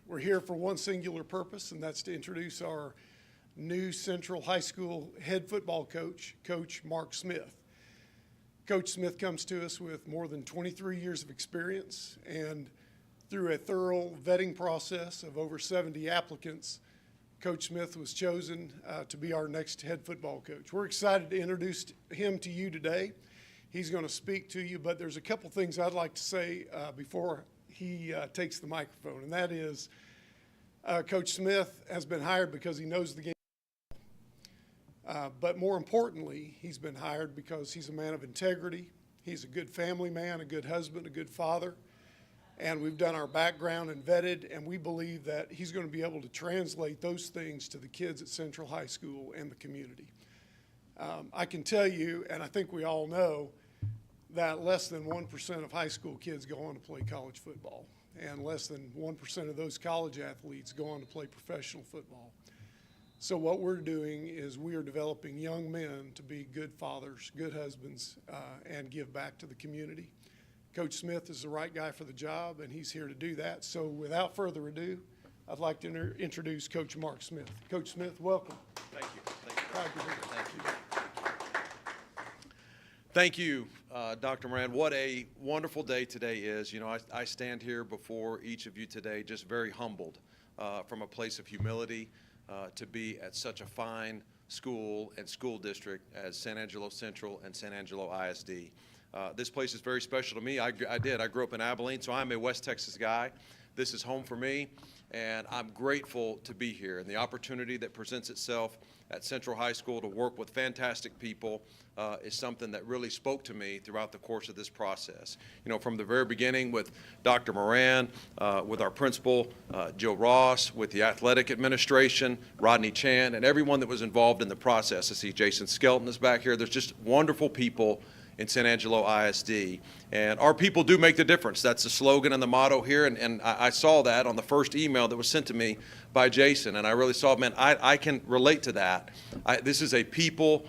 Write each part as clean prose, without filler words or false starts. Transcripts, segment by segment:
We're here for one singular purpose, and that's to introduce our new Central High School head football coach, Coach Mark Smith. Coach Smith comes to us with more than 23 years of experience, and through a thorough vetting process of over 70 applicants, Coach Smith was chosen to be our next head football coach. We're excited to introduce him to you today. He's going to speak to you, but there's a couple things I'd like to say before he takes the microphone, and that is Coach Smith has been hired because he knows the game. But more importantly, he's been hired because he's a man of integrity. He's a good family man, a good husband, a good father. And we've done our background and vetted, and we believe that he's going to be able to translate those things to the kids at Central High School and the community. I can tell you, and I think we all know, that less than 1% of high school kids go on to play college football, and less than 1% of those college athletes go on to play professional football. So what we're doing is we are developing young men to be good fathers, good husbands, and give back to the community. Coach Smith is the right guy for the job, and he's here to do that. So without further ado, I'd like to introduce Coach Mark Smith. Coach Smith, welcome. Thank you. Thank you. Proud to be here. Thank you. Thank you, Dr. Moran. What a wonderful day today is. You know, I stand here before each of you today just very humbled from a place of humility to be at such a fine school and school district as San Angelo Central and San Angelo ISD. This place is very special to me. I grew up in Abilene, so I'm a West Texas guy. This is home for me, and I'm grateful to be here. And the opportunity that presents itself at Central High School to work with fantastic people is something that really spoke to me throughout the course of this process. You know, from the very beginning with Dr. Moran, with our principal, Joe Ross, with the athletic administration, Rodney Chan, and everyone that was involved in the process. I see Jason Skelton is back here. There's just wonderful people in San Angelo ISD. And our people do make the difference. That's the slogan and the motto here. And I saw that on the first email that was sent to me by Jason. And I really saw, man, I can relate to that. This is a people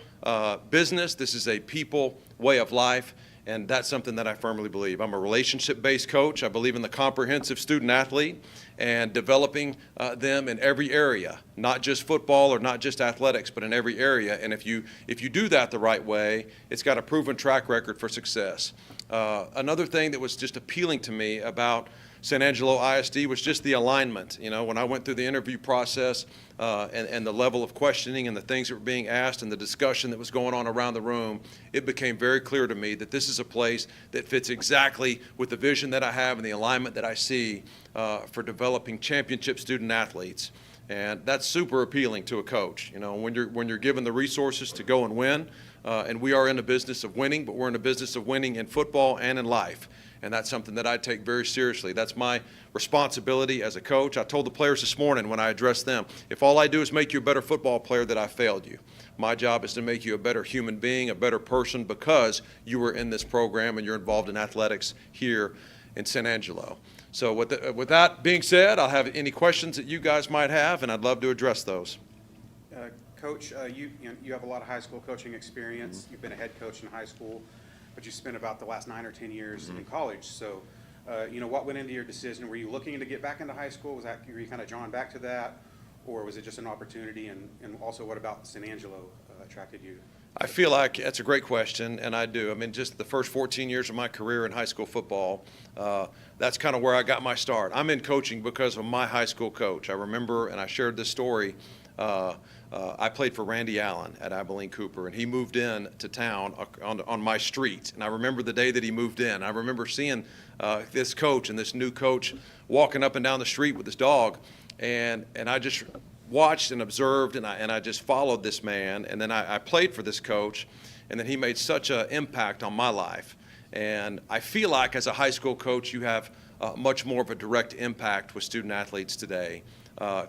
business. This is a people way of life. And that's something that I firmly believe. I'm a relationship-based coach. I believe in the comprehensive student-athlete and developing them in every area, not just football or not just athletics, but in every area. And if you do that the right way, it's got a proven track record for success. Another thing that was just appealing to me about San Angelo ISD was just the alignment. You know, when I went through the interview process and the level of questioning and the things that were being asked and the discussion that was going on around the room, it became very clear to me that this is a place that fits exactly with the vision that I have and the alignment that I see for developing championship student athletes. And that's super appealing to a coach. You know, when you're given the resources to go and win, and we are in the business of winning, but we're in the business of winning in football and in life. And that's something that I take very seriously. That's my responsibility as a coach. I told the players this morning when I addressed them, if all I do is make you a better football player, that I failed you. My job is to make you a better human being, a better person, because you were in this program and you're involved in athletics here in San Angelo. So with that being said, I'll have any questions that you guys might have, and I'd love to address those. Coach, you have a lot of high school coaching experience. Mm-hmm. You've been a head coach in high school, but you spent about the last 9 or 10 years in college. So, what went into your decision? Were you looking to get back into high school? Were you kind of drawn back to that, or was it just an opportunity? And also, what about San Angelo attracted you? I feel like that's a great question, and I do. I mean, just the first 14 years of my career in high school football, that's kind of where I got my start. I'm in coaching because of my high school coach. I remember, and I shared this story, I played for Randy Allen at Abilene Cooper, and he moved in to town on my street. And I remember the day that he moved in. I remember seeing this coach and this new coach walking up and down the street with his dog, and I just watched and observed, and I just followed this man. And then I played for this coach, and then he made such an impact on my life. And I feel like as a high school coach, you have much more of a direct impact with student athletes today.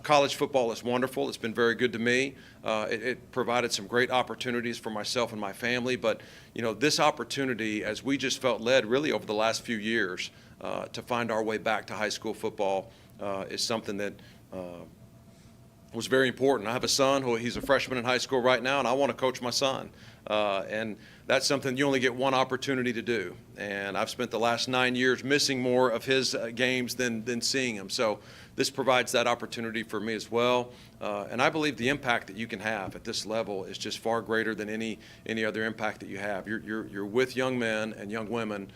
College football is wonderful. It's been very good to me. It provided some great opportunities for myself and my family. But, you know, this opportunity, as we just felt led really over the last few years to find our way back to high school football is something that was very important. I have a son he's a freshman in high school right now, and I want to coach my son. And that's something you only get one opportunity to do. And I've spent the last 9 years missing more of his games than seeing him. So this provides that opportunity for me as well. And I believe the impact that you can have at this level is just far greater than any other impact that you have. You're with young men and young women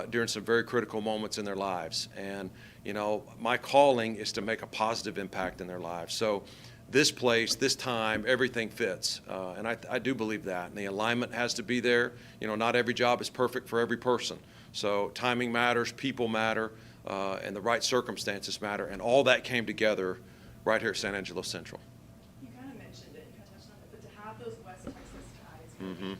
during some very critical moments in their lives. And, you know, my calling is to make a positive impact in their lives. So this place, this time, everything fits. And I do believe that. And the alignment has to be there. You know, not every job is perfect for every person. So timing matters, people matter, and the right circumstances matter. And all that came together right here at San Angelo Central. You kind of mentioned it, you kind of touched on it, but to have those West Texas ties from Abilene,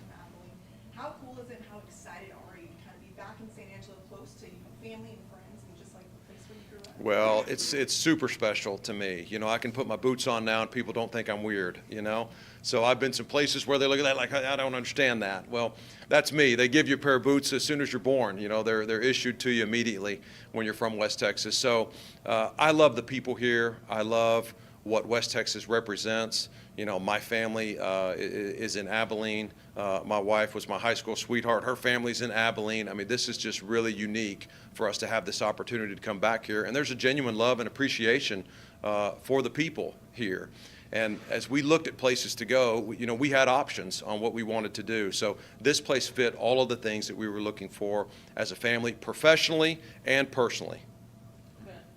how cool is it and how excited are you to kind of be back in San Angelo, close to family and friends and just like the place where you grew up? Well, it's super special to me. You know, I can put my boots on now and people don't think I'm weird, you know? So I've been some places where they look at that like, I don't understand that. Well, that's me. They give you a pair of boots as soon as you're born. You know, they're issued to you immediately when you're from West Texas. So I love the people here. I love what West Texas represents. You know, my family is in Abilene. My wife was my high school sweetheart. Her family's in Abilene. I mean, this is just really unique for us to have this opportunity to come back here. And there's a genuine love and appreciation for the people here. And as we looked at places to go, you know, we had options on what we wanted to do. So this place fit all of the things that we were looking for as a family, professionally and personally.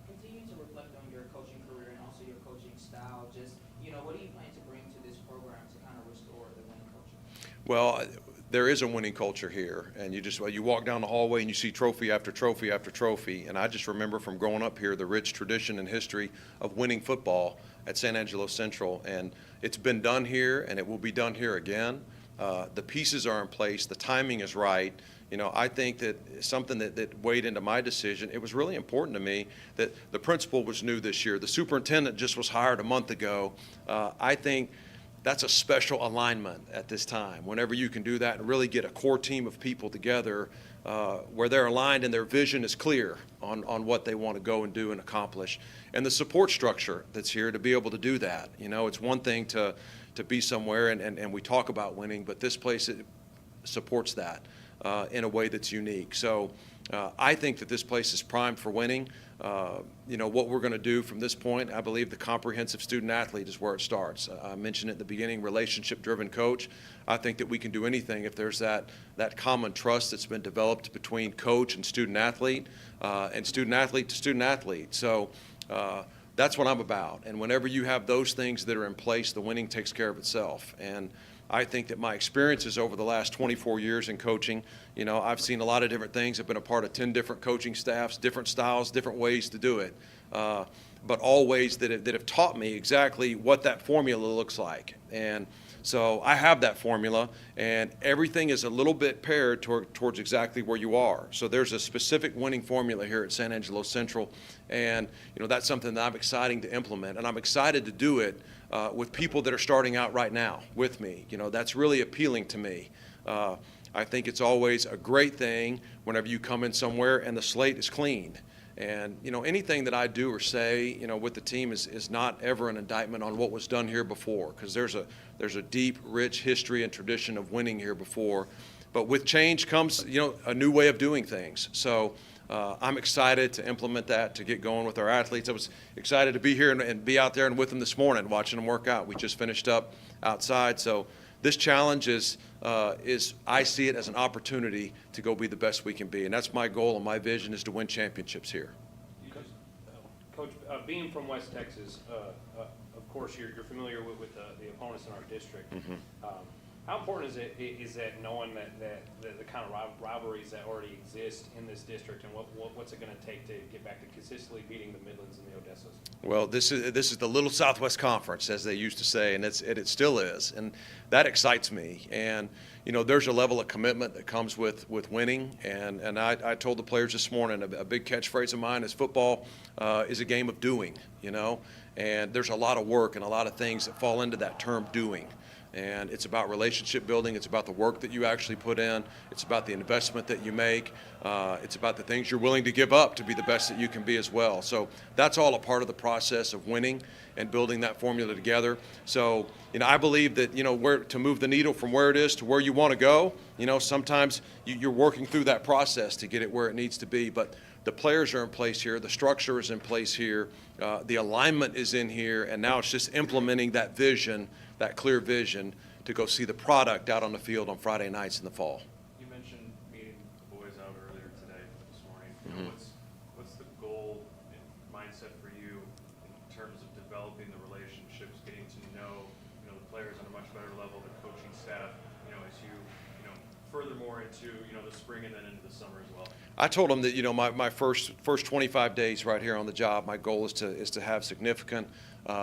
Continue to reflect on your coaching career and also your coaching style. Just, you know, what do you plan to bring to this program to kind of restore the winning culture? Well, there is a winning culture here, and you walk down the hallway and you see trophy after trophy after trophy. And I just remember from growing up here the rich tradition and history of winning football at San Angelo Central, and it's been done here, and it will be done here again. The pieces are in place, the timing is right. You know, I think that something that weighed into my decision, it was really important to me that the principal was new this year. The superintendent just was hired a month ago. I think that's a special alignment at this time, whenever you can do that and really get a core team of people together where they're aligned and their vision is clear on what they want to go and do and accomplish. And the support structure that's here to be able to do that. You know, it's one thing to be somewhere and we talk about winning, but this place supports that in a way that's unique. So I think that this place is primed for winning. You know, what we're going to do from this point, I believe the comprehensive student athlete is where it starts. I mentioned at the beginning, relationship-driven coach. I think that we can do anything if there's that common trust that's been developed between coach and student athlete to student athlete. So that's what I'm about. And whenever you have those things that are in place, the winning takes care of itself. And I think that my experiences over the last 24 years in coaching, you know, I've seen a lot of different things. I've been a part of 10 different coaching staffs, different styles, different ways to do it, but all ways that have taught me exactly what that formula looks like. And so I have that formula, and everything is a little bit paired towards exactly where you are. So there's a specific winning formula here at San Angelo Central, and you know that's something that I'm excited to implement, and I'm excited to do it with people that are starting out right now with me. You know, that's really appealing to me. I think it's always a great thing whenever you come in somewhere and the slate is clean. And, you know, anything that I do or say, you know, with the team is not ever an indictment on what was done here before, because there's a deep, rich history and tradition of winning here before. But with change comes, you know, a new way of doing things. So I'm excited to implement that, to get going with our athletes. I was excited to be here and be out there and with them this morning, watching them work out. We just finished up outside. So this challenge is I see it as an opportunity to go be the best we can be. And that's my goal and my vision is to win championships here. Coach, being from West Texas, of course, you're familiar with the opponents in our district. How important is that knowing that the kind of rivalries that already exist in this district, and what's it going to take to get back to consistently beating the Midlands and the Odessas? Well, this is the Little Southwest Conference, as they used to say, and it still is, and that excites me. And you know, there's a level of commitment that comes with winning, and I told the players this morning a big catchphrase of mine is football is a game of doing. You know, and there's a lot of work and a lot of things that fall into that term doing. And it's about relationship building. It's about the work that you actually put in. It's about the investment that you make. It's about the things you're willing to give up to be the best that you can be as well. So that's all a part of the process of winning and building that formula together. So, I believe that, where to move the needle from where it is to where you want to go, sometimes you're working through that process to get it where it needs to be. But the players are in place here. The structure is in place here. The alignment is in here. And now it's just implementing that vision, that clear vision, to go see the product out on the field on Friday nights in the fall. You mentioned meeting the boys out earlier today, this morning. Mm-hmm. What's the goal and mindset for you in terms of developing the relationships, getting to know, the players on a much better level, the coaching staff, as you, furthermore into, the spring and then into the summer as well? I told them that, my first 25 days right here on the job, my goal is to have significant,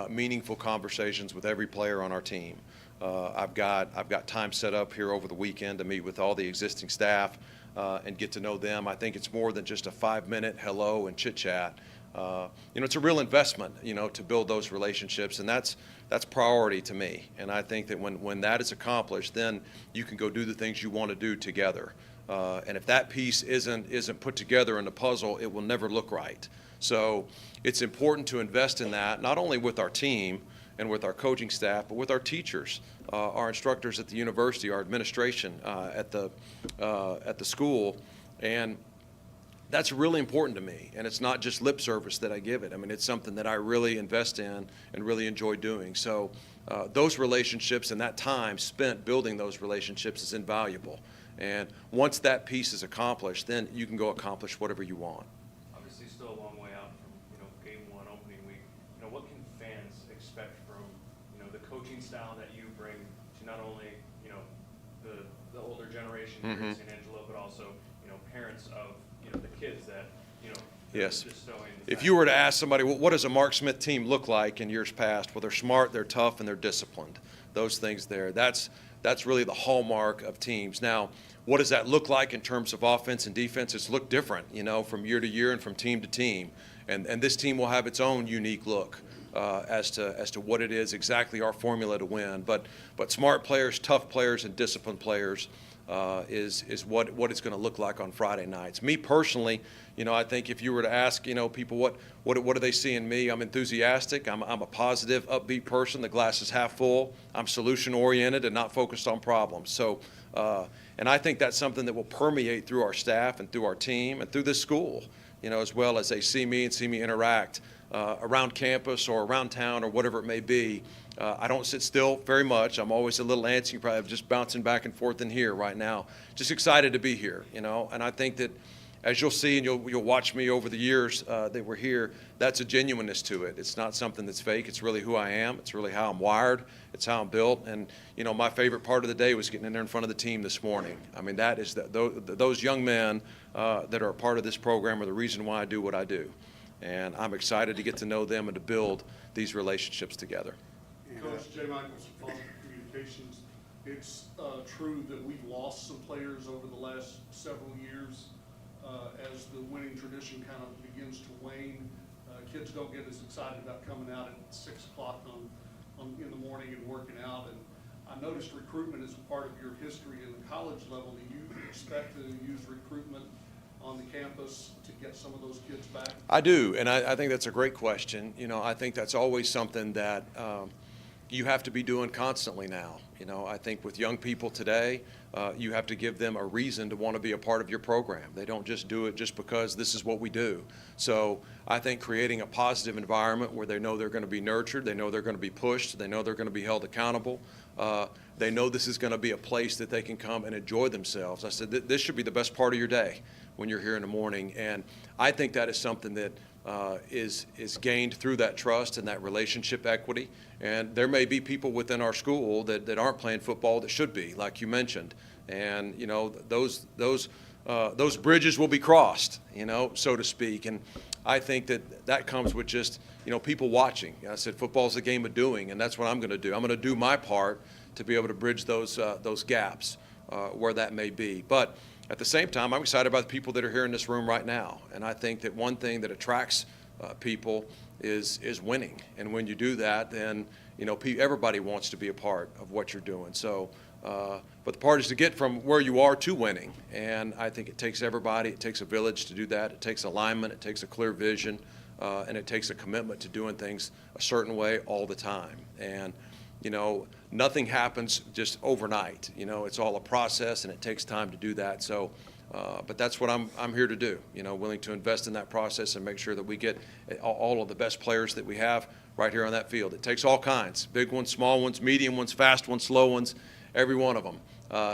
meaningful conversations with every player on our team. I've got time set up here over the weekend to meet with all the existing staff and get to know them. I think it's more than just a 5-minute hello and chit chat. It's a real investment, to build those relationships, and that's priority to me. And I think that when that is accomplished, then you can go do the things you want to do together. And if that piece isn't put together in the puzzle, it will never look right. So it's important to invest in that, not only with our team and with our coaching staff, but with our teachers, our instructors at the university, our administration at the school. And that's really important to me. And it's not just lip service that I give it. I mean, it's something that I really invest in and really enjoy doing. So those relationships and that time spent building those relationships is invaluable. And once that piece is accomplished, then you can go accomplish whatever you want. Obviously, still a long way out from, game one, opening week. What can fans expect from, the coaching style that you bring to not only, the older generation here Mm-hmm. at St. Angelo, but also, parents of, the kids that, Yes. bestowing. If you were to ask somebody, well, what does a Mark Smith team look like in years past? Well, they're smart, they're tough, and they're disciplined. Those things there. That's really the hallmark of teams. Now, what does that look like in terms of offense and defense? It's looked different, from year to year and from team to team. And this team will have its own unique look as to what it is exactly our formula to win. But smart players, tough players, and disciplined players is what it's going to look like on Friday nights. Me personally, I think if you were to ask, people what do they see in me? I'm enthusiastic. I'm a positive, upbeat person. The glass is half full. I'm solution oriented and not focused on problems. So, and I think that's something that will permeate through our staff and through our team and through this school, as well as they see me and see me interact around campus or around town or whatever it may be. I don't sit still very much. I'm always a little antsy, probably just bouncing back and forth in here right now. Just excited to be here, and I think that as you'll see and you'll watch me over the years that we're here, that's a genuineness to it. It's not something that's fake. It's really who I am. It's really how I'm wired. It's how I'm built. And, my favorite part of the day was getting in there in front of the team this morning. I mean, that is those young men that are a part of this program are the reason why I do what I do. And I'm excited to get to know them and to build these relationships together. Coach Jay Michaels from Foster Communications. It's true that we've lost some players over the last several years as the winning tradition kind of begins to wane. Kids don't get as excited about coming out at 6 o'clock in the morning and working out. And I noticed recruitment is a part of your history in the college level. Do you expect to use recruitment on the campus to get some of those kids back? I do, and I think that's a great question. I think that's always something that you have to be doing constantly now. I think with young people today, you have to give them a reason to want to be a part of your program. They don't just do it just because this is what we do. So I think creating a positive environment where they know they're going to be nurtured, they know they're going to be pushed, they know they're going to be held accountable, they know this is going to be a place that they can come and enjoy themselves. I said, this should be the best part of your day when you're here in the morning. And I think that is something that is gained through that trust and that relationship equity. And there may be people within our school that aren't playing football that should be, like you mentioned. And, those bridges will be crossed, so to speak. And I think that comes with just, people watching. I said football's a game of doing, and that's what I'm going to do. I'm going to do my part to be able to bridge those gaps where that may be. But at the same time, I'm excited about the people that are here in this room right now. And I think that one thing that attracts people is winning. And when you do that, then, you know, everybody wants to be a part of what you're doing. So, but the part is to get from where you are to winning. And I think it takes everybody. It takes a village to do that. It takes alignment. It takes a clear vision. And it takes a commitment to doing things a certain way all the time. And, you know, nothing happens just overnight. You know, it's all a process, and it takes time to do that. So, but that's what I'm here to do, you know, willing to invest in that process and make sure that we get all of the best players that we have right here on that field. It takes all kinds, big ones, small ones, medium ones, fast ones, slow ones, every one of them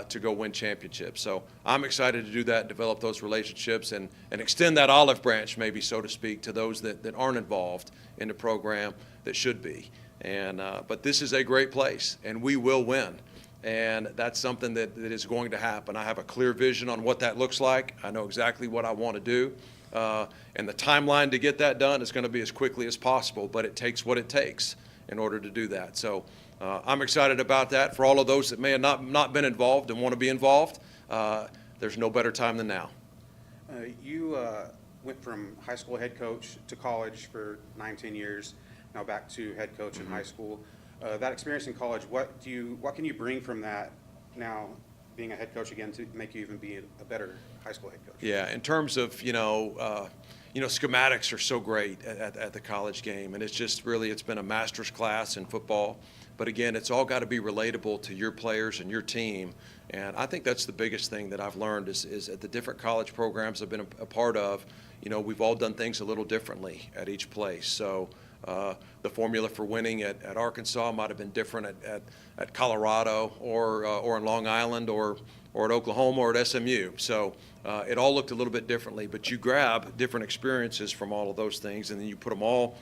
to go win championships. So I'm excited to do that, develop those relationships, and extend that olive branch, maybe, so to speak, to those that aren't involved in the program that should be. And but this is a great place, and we will win. And that's something that is going to happen. I have a clear vision on what that looks like. I know exactly what I want to do. And the timeline to get that done is going to be as quickly as possible, but it takes what it takes in order to do that. So I'm excited about that. For all of those that may have not been involved and want to be involved, there's no better time than now. You went from high school head coach to college for 9-10 years, now back to head coach in high school. That experience in college, what can you bring from that now, being a head coach again, to make you even be a better high school head coach? Yeah, in terms of, schematics are so great at the college game, and it's been a master's class in football. But again, it's all got to be relatable to your players and your team. And I think that's the biggest thing that I've learned is at the different college programs I've been a part of, you know, we've all done things a little differently at each place. So the formula for winning at Arkansas might have been different at Colorado or in Long Island or at Oklahoma or at SMU. So it all looked a little bit differently, but you grab different experiences from all of those things, and then you put them all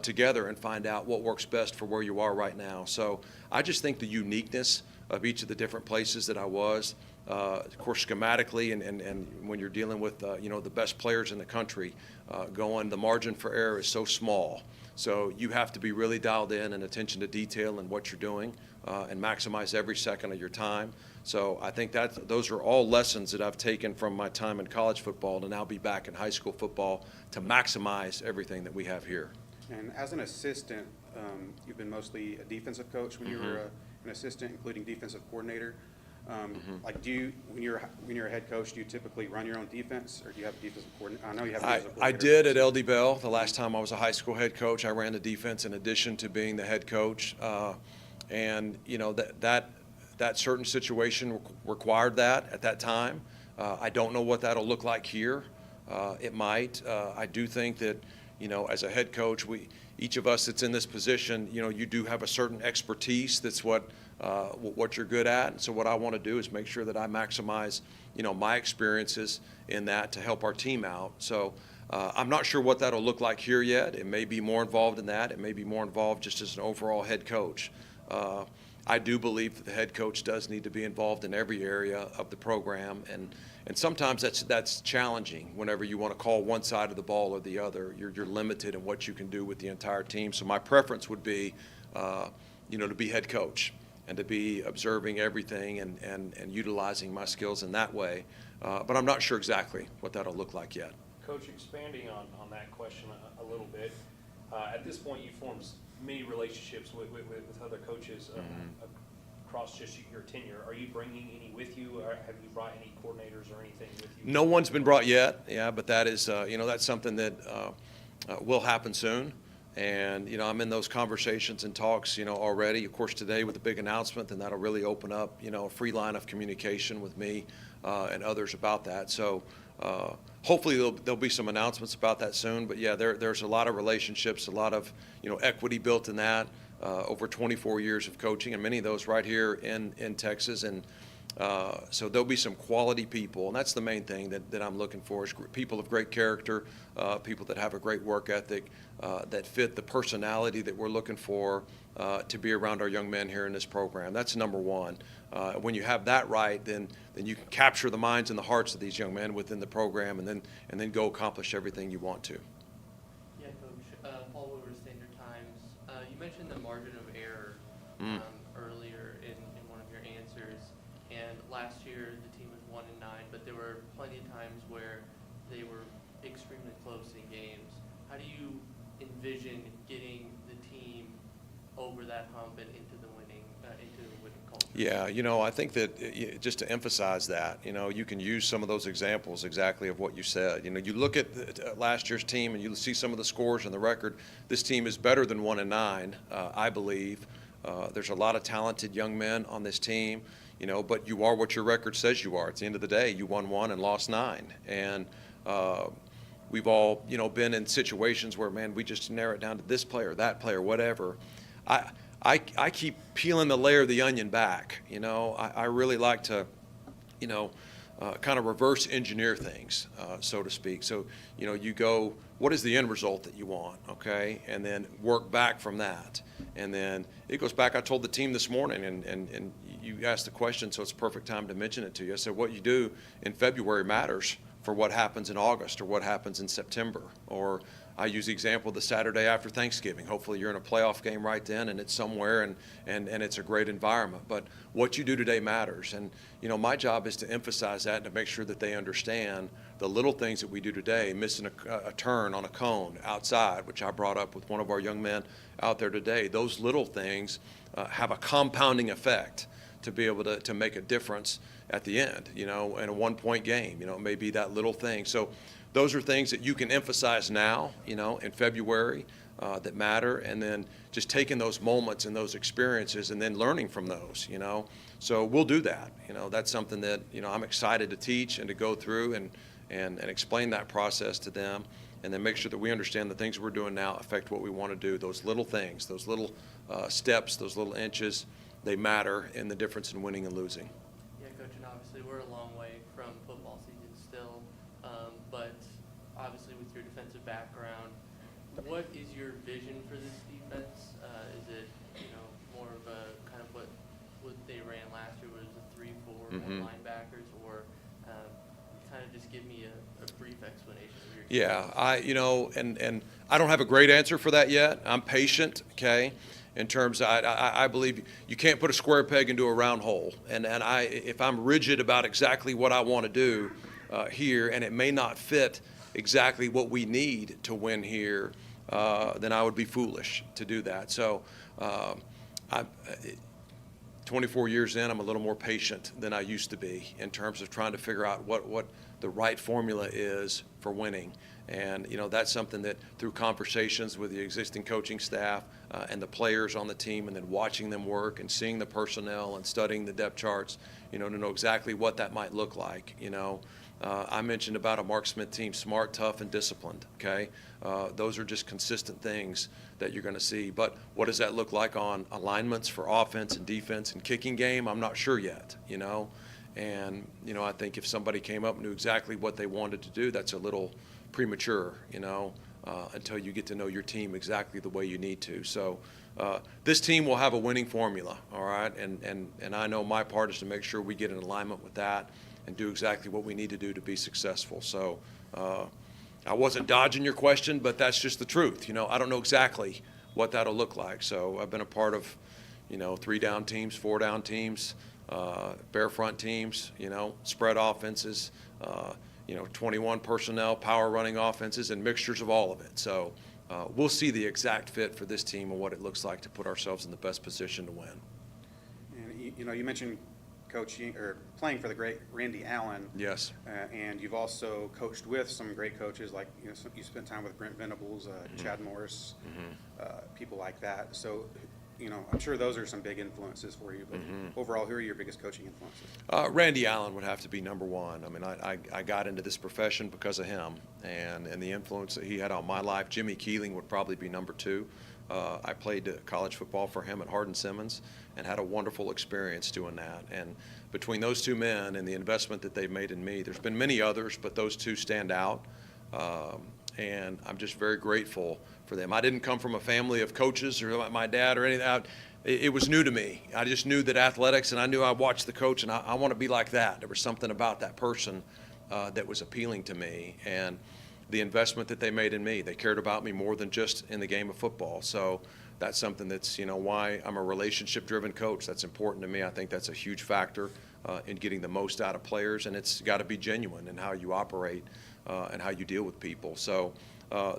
together and find out what works best for where you are right now. So I just think the uniqueness of each of the different places that I was, of course, schematically, and when you're dealing with, the best players in the country, the margin for error is so small. So you have to be really dialed in and attention to detail in what you're doing and maximize every second of your time. So I think those are all lessons that I've taken from my time in college football to now be back in high school football to maximize everything that we have here. And as an assistant, you've been mostly a defensive coach when you were an assistant, including defensive coordinator. Like, when you're a head coach, do you typically run your own defense, or do you have a defensive coordinator? I know you have a defensive I coordinator. did at LD Bell. The last time I was a high school head coach, I ran the defense in addition to being the head coach. And, that certain situation required that at that time. I don't know what that'll look like here. It might. I do think that, as a head coach, each of us that's in this position, you do have a certain expertise that's what you're good at. And so what I want to do is make sure that I maximize, my experiences in that to help our team out. So I'm not sure what that'll look like here yet. It may be more involved in that. It may be more involved just as an overall head coach. I do believe that the head coach does need to be involved in every area of the program, and sometimes that's challenging whenever you want to call one side of the ball or the other. You're limited in what you can do with the entire team. So my preference would be, to be head coach and to be observing everything and utilizing my skills in that way. But I'm not sure exactly what that'll look like yet. Coach, expanding on that question a little bit, at this point you formed many relationships with other coaches across just your tenure. Are you bringing any with you, or have you brought any coordinators or anything with you? No one's been brought yet, yeah, but that is, that's something that will happen soon. And, I'm in those conversations and talks, already. Of course, today with the big announcement, then that'll really open up, a free line of communication with me and others about that. So hopefully there'll be some announcements about that soon. But, yeah, there's a lot of relationships, a lot of, equity built in that over 24 years of coaching, and many of those right here in Texas. And so there'll be some quality people, and that's the main thing that I'm looking for, is people of great character, people that have a great work ethic, that fit the personality that we're looking for to be around our young men here in this program. That's number one. When you have that right, then you can capture the minds and the hearts of these young men within the program, and then go accomplish everything you want to. Yeah, Coach. Paul Weber, Standard Times. You mentioned the margin of error earlier in one of your answers, and last year the team was 1-9, but there were plenty of times where they were extremely close in games. how do you envision getting the team over that hump and into the winning culture? Yeah, I think that just to emphasize that, you can use some of those examples exactly of what you said. You look at last year's team and you see some of the scores and the record. This team is better than 1-9, I believe. There's a lot of talented young men on this team, but you are what your record says you are. At the end of the day, you won 1 and lost 9. And we've all, been in situations where, man, we just narrow it down to this player, that player, whatever. I keep peeling the layer of the onion back. I really like to, kind of reverse engineer things, so to speak. So, you go, what is the end result that you want, okay? And then work back from that. And then it goes back, I told the team this morning, and you asked the question, so it's a perfect time to mention it to you. I said, what you do in February matters for what happens in August or what happens in September. Or I use the example of the Saturday after Thanksgiving. Hopefully you're in a playoff game right then and it's somewhere and it's a great environment. But what you do today matters. And, my job is to emphasize that and to make sure that they understand the little things that we do today, missing a turn on a cone outside, which I brought up with one of our young men out there today. Those little things have a compounding effect to be able to make a difference at the end, in a 1-point game. It may be that little thing. So those are things that you can emphasize now, in February that matter, and then just taking those moments and those experiences and then learning from those, So we'll do that. That's something that, I'm excited to teach and to go through and explain that process to them, and then make sure that we understand the things we're doing now affect what we want to do. Those little things, those little steps, those little inches, they matter in the difference in winning and losing. Yeah, Coach, and obviously we're a long way from football season still, but obviously with your defensive background, what is your vision for this defense? Is it, more of a kind of what they ran last year was a 3-4 linebackers, or kind of just give me a brief explanation of your experience? And I don't have a great answer for that yet. I'm patient, okay? In terms of, I believe you can't put a square peg into a round hole. And if I'm rigid about exactly what I want to do here, and it may not fit exactly what we need to win here, then I would be foolish to do that. So 24 years in, I'm a little more patient than I used to be in terms of trying to figure out what the right formula is for winning. And, that's something that through conversations with the existing coaching staff and the players on the team, and then watching them work and seeing the personnel and studying the depth charts, to know exactly what that might look like. I mentioned about a Mark Smith team, smart, tough, and disciplined, okay? Those are just consistent things that you're going to see. But what does that look like on alignments for offense and defense and kicking game? I'm not sure yet, And, I think if somebody came up and knew exactly what they wanted to do, that's a little premature, until you get to know your team exactly the way you need to. So this team will have a winning formula, all right? And I know my part is to make sure we get in alignment with that and do exactly what we need to do to be successful. So I wasn't dodging your question, but that's just the truth. I don't know exactly what that'll look like. So I've been a part of, 3-down teams, 4-down teams, bare front teams, spread offenses, 21 personnel, power running offenses, and mixtures of all of it. So we'll see the exact fit for this team and what it looks like to put ourselves in the best position to win. And you mentioned coaching or playing for the great Randy Allen. Yes. And you've also coached with some great coaches, like you spent time with Brent Venables, Chad Morris, people like that. So I'm sure those are some big influences for you. But overall, who are your biggest coaching influences? Randy Allen would have to be number one. I mean, I got into this profession because of him and the influence that he had on my life. Jimmy Keeling would probably be number 2. I played college football for him at Hardin-Simmons and had a wonderful experience doing that. And between those two men and the investment that they've made in me, there's been many others, but those two stand out. And I'm just very grateful for them. I didn't come from a family of coaches or my dad or anything. It was new to me. I just knew that athletics, and I knew I watched the coach, and I want to be like that. There was something about that person that was appealing to me, and the investment that they made in me. They cared about me more than just in the game of football. So that's something that's, why I'm a relationship-driven coach. That's important to me. I think that's a huge factor in getting the most out of players, and it's got to be genuine in how you operate and how you deal with people. So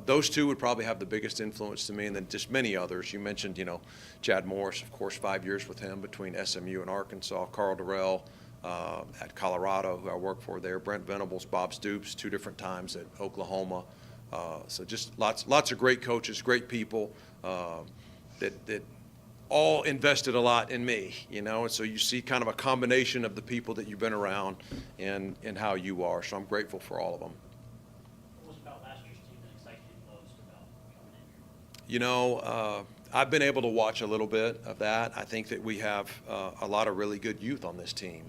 those two would probably have the biggest influence to me, and then just many others. You mentioned, Chad Morris, of course, 5 years with him between SMU and Arkansas. Carl Durrell at Colorado, who I work for there. Brent Venables, Bob Stoops, 2 different times at Oklahoma. So just lots of great coaches, great people that all invested a lot in me, and so you see kind of a combination of the people that you've been around and how you are. So I'm grateful for all of them. What was about last year's team that excited you most about coming in here? I've been able to watch a little bit of that. I think that we have a lot of really good youth on this team,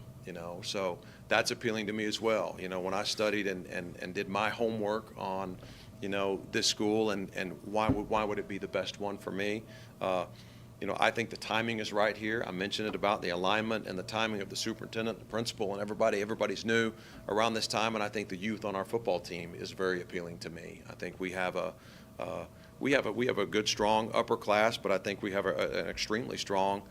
so that's appealing to me as well. When I studied and did my homework on, this school and why would it be the best one for me? I think the timing is right here. I mentioned it about the alignment and the timing of the superintendent, the principal, and everybody's new around this time, and I think the youth on our football team is very appealing to me. I think we have a good, strong upper class, but I think we have an extremely strong,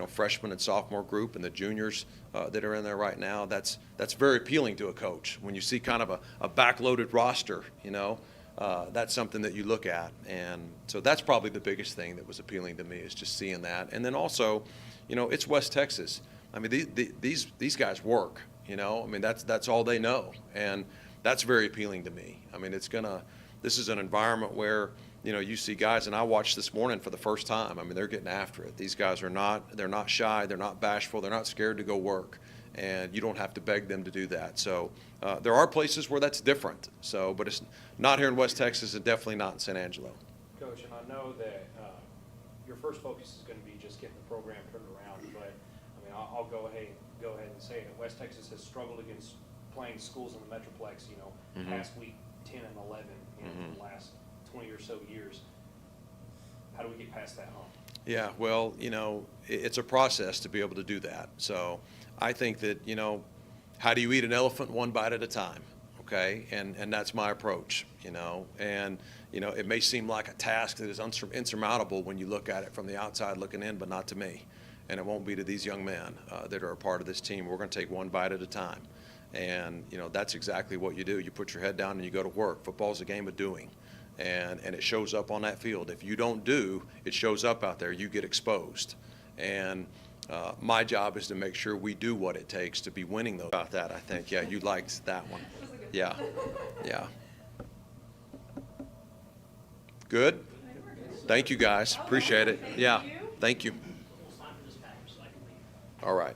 freshman and sophomore group, and the juniors that are in there right now. That's very appealing to a coach when you see kind of a backloaded roster. That's something that you look at, and so that's probably the biggest thing that was appealing to me is just seeing that. And then also, it's West Texas. I mean, these guys work. That's all they know, and that's very appealing to me. I mean, this is an environment where you see guys, and I watched this morning for the first time. I mean, they're getting after it. These guys they're not shy, they're not bashful, they're not scared to go work, and you don't have to beg them to do that. So there are places where that's different. So, but it's not here in West Texas, and definitely not in San Angelo. Coach, and I know that your first focus is going to be just getting the program turned around, but I mean, I'll go ahead and say it. West Texas has struggled against playing schools in the Metroplex, past week 10 and 11, for the last 20 or so years. How do we get past that hump? Yeah, well, it's a process to be able to do that. So I think that, how do you eat an elephant one bite at a time? Okay, and that's my approach, and it may seem like a task that is insurmountable when you look at it from the outside looking in, but not to me, and it won't be to these young men that are a part of this team. We're going to take one bite at a time, and that's exactly what you do. You put your head down and you go to work. Football's a game of doing, and it shows up on that field. If you don't do, it shows up out there. You get exposed, and my job is to make sure we do what it takes to be winning those. About that, I think, yeah, you liked that one. Yeah. Good? Thank you, guys. Appreciate it. Yeah, thank you. It's time for this package, so I can leave. All right.